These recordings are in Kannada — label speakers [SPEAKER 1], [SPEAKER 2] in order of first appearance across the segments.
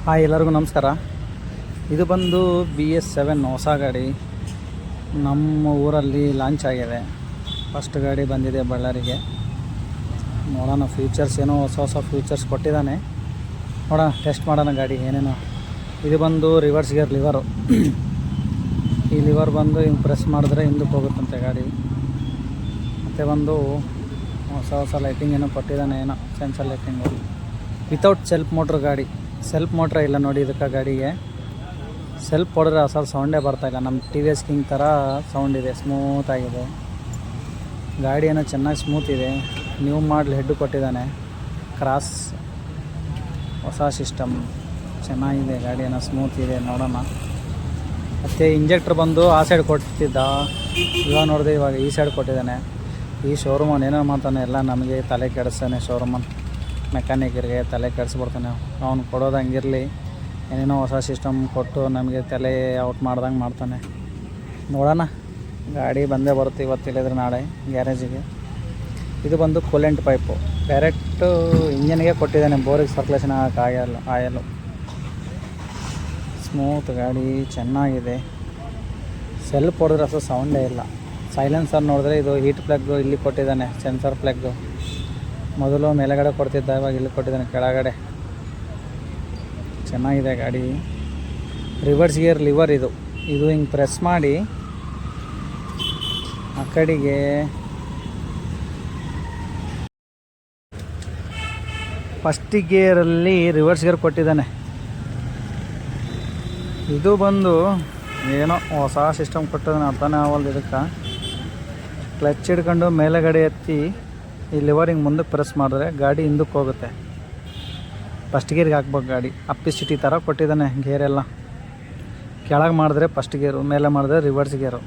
[SPEAKER 1] ಹಾಯ್, ಎಲ್ಲರಿಗೂ ನಮಸ್ಕಾರ. ಇದು ಬಂದು BS7 ಹೊಸ ಗಾಡಿ ನಮ್ಮ ಊರಲ್ಲಿ ಲಾಂಚ್ ಆಗಿದೆ. ಫಸ್ಟ್ ಗಾಡಿ ಬಂದಿದೆ ಬಳ್ಳಾರಿಗೆ. ನೋಡೋಣ, ಫ್ಯೂಚರ್ಸ್ ಏನೋ ಹೊಸ ಫ್ಯೂಚರ್ಸ್ ಕೊಟ್ಟಿದ್ದಾನೆ. ನೋಡೋಣ, ಟೆಸ್ಟ್ ಮಾಡೋಣ ಗಾಡಿ ಏನೇನೋ. ಇದು ಬಂದು ರಿವರ್ಸ್ ಗೇರ್ ಲಿವರು. ಈ ಲಿವರ್ ಬಂದು ಹಿಂಗೆ ಪ್ರೆಸ್ ಮಾಡಿದ್ರೆ ಹಿಂದಕ್ಕೆ ಹೋಗುತ್ತಂತೆ ಗಾಡಿ. ಮತ್ತು ಬಂದು ಹೊಸ ಲೈಟಿಂಗ್ ಏನೋ ಕೊಟ್ಟಿದ್ದಾನೆ, ಏನೋ sensor lighting. Without self motor ಗಾಡಿ. ಸೆಲ್ಫ್ ಮೋಟ್ರ ಇಲ್ಲ ನೋಡಿ ಇದಕ್ಕೆ. ಗಾಡಿಗೆ ಸೆಲ್ಫ್ ಹೊಡೆದ್ರೆ ಅಸಲು ಸೌಂಡೇ ಬರ್ತಾಯಿಲ್ಲ. ನಮ್ಮ TVS ಕಿಂಗ್ ಥರ ಸೌಂಡ್ ಇದೆ, ಸ್ಮೂತಾಗಿದೆ ಗಾಡಿ. ಏನೋ ಚೆನ್ನಾಗಿ ಸ್ಮೂತ್ ಇದೆ. ನ್ಯೂ ಮಾಡಲ್ ಹೆಡ್ ಕೊಟ್ಟಿದ್ದಾನೆ. ಕ್ರಾಸ್ ಹೊಸ ಸಿಸ್ಟಮ್ ಚೆನ್ನಾಗಿದೆ. ಗಾಡಿ ಏನೋ ಸ್ಮೂತ್ ಇದೆ. ನೋಡೋಣ. ಮತ್ತು ಇಂಜೆಕ್ಟ್ರ್ ಬಂದು ಆ ಸೈಡ್ ಕೊಡ್ತಿದ್ದ, ಇವಾಗ ನೋಡಿದೆ ಇವಾಗ ಈ ಸೈಡ್ ಕೊಟ್ಟಿದ್ದಾನೆ. ಈ ಶೋರೂಮನ್ ಏನೋ ಮಾಡ್ತಾನೆ, ಎಲ್ಲ ನಮಗೆ ತಲೆ ಕೆಡಿಸ್ತಾನೆ. ಶೋರೂಮನ್ ಮೆಕ್ಯಾನಿಕರಿಗೆ ತಲೆ ಕೆಡಿಸ್ಬಿಡ್ತಾನೆ. ಅವ್ನು ಕೊಡೋದು ಹಂಗಿರಲಿ, ಏನೇನೋ ಹೊಸ ಸಿಸ್ಟಮ್ ಕೊಟ್ಟು ನಮಗೆ ತಲೆ ಔಟ್ ಮಾಡ್ದಂಗೆ ಮಾಡ್ತಾನೆ. ನೋಡೋಣ, ಗಾಡಿ ಬಂದೇ ಬರುತ್ತೆ ಇವತ್ತಿಲ್ಲದ್ರೆ ನಾಳೆ ಗ್ಯಾರೇಜಿಗೆ. ಇದು ಬಂದು ಕೂಲೆಂಟ್ ಪೈಪು ಡೈರೆಕ್ಟು ಇಂಜನ್ಗೆ ಕೊಟ್ಟಿದ್ದಾನೆ. ಬೋರಿಗೆ ಸರ್ಕ್ಯುಲೇಷನ್ ಆಗೋಕ್ಕೆ ಆಯಲು. ಸ್ಮೂತ್ ಗಾಡಿ, ಚೆನ್ನಾಗಿದೆ. ಸೆಲ್ಫ್ ಹೊಡೆದ್ರೆ ಅಷ್ಟು ಸೌಂಡೇ ಇಲ್ಲ. ಸೈಲೆನ್ಸರ್ ನೋಡಿದ್ರೆ ಇದು ಹೀಟ್ ಪ್ಲಗ್ಗು ಇಲ್ಲಿ ಕೊಟ್ಟಿದ್ದಾನೆ, ಸೆನ್ಸರ್ ಪ್ಲಗ್ಗು. ಮೊದಲು ಮೇಲೆಗಡೆ ಕೊಡ್ತಿದ್ದ, ಇವಾಗ ಇಲ್ಲಿ ಕೊಟ್ಟಿದ್ದಾನೆ ಕೆಳಗಡೆ. ಚೆನ್ನಾಗಿದೆ ಗಾಡಿ. ರಿವರ್ಸ್ ಗೇರ್ ಲಿವರ್ ಇದು ಹಿಂಗೆ ಪ್ರೆಸ್ ಮಾಡಿ ಆ ಕಡೆಗೆ ಫಸ್ಟ್ ಗೇರಲ್ಲಿ ರಿವರ್ಸ್ ಗೇರ್ ಕೊಟ್ಟಿದ್ದಾನೆ. ಇದು ಬಂದು ಏನೋ ಹೊಸ ಸಿಸ್ಟಮ್ ಕೊಟ್ಟಿದ್ದಾನೆ, ಅರ್ಥನೇ ಆಗೋಲ್ದು ಇದಕ್ಕೆ. ಕ್ಲಚ್ ಹಿಡ್ಕೊಂಡು ಮೇಲೆಗಡೆ ಎತ್ತಿ ಈ ಲಿವರ್ ಹಿಂಗೆ ಮುಂದಕ್ಕೆ ಪ್ರೆಸ್ ಮಾಡಿದ್ರೆ ಗಾಡಿ ಹಿಂದಕ್ಕೆ ಹೋಗುತ್ತೆ. ಫಸ್ಟ್ ಗೇರ್ಗೆ ಹಾಕ್ಬೇಕು ಗಾಡಿ. ಅಪ್ಪಿಸಿಟಿ ಥರ ಕೊಟ್ಟಿದ್ದಾನೆ ಗೇರೆಲ್ಲ. ಕೆಳಗೆ ಮಾಡಿದ್ರೆ ಫಸ್ಟ್ ಗೇರು, ಮೇಲೆ ಮಾಡಿದ್ರೆ ರಿವರ್ಸ್ ಗೇರು.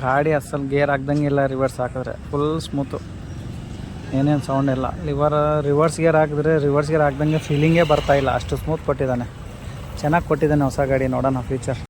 [SPEAKER 1] ಗಾಡಿ ಅಸಲು ಗೇರ್ ಹಾಕ್ದಂಗೆ ಇಲ್ಲ. ರಿವರ್ಸ್ ಹಾಕಿದ್ರೆ ಫುಲ್ ಸ್ಮೂತು, ಏನೇನು ಸೌಂಡ್ ಇಲ್ಲ. ರಿವರ್ಸ್ ಗೇರ್ ಹಾಕಿದ್ರೆ ರಿವರ್ಸ್ ಗೇರ್ ಹಾಕ್ದಂಗೆ ಫೀಲಿಂಗೇ ಬರ್ತಾಯಿಲ್ಲ, ಅಷ್ಟು ಸ್ಮೂತ್ ಕೊಟ್ಟಿದ್ದಾನೆ. ಚೆನ್ನಾಗಿ ಕೊಟ್ಟಿದ್ದಾನೆ ಹೊಸ ಗಾಡಿ. ನೋಡೋಣ ಫ್ಯೂಚರ್.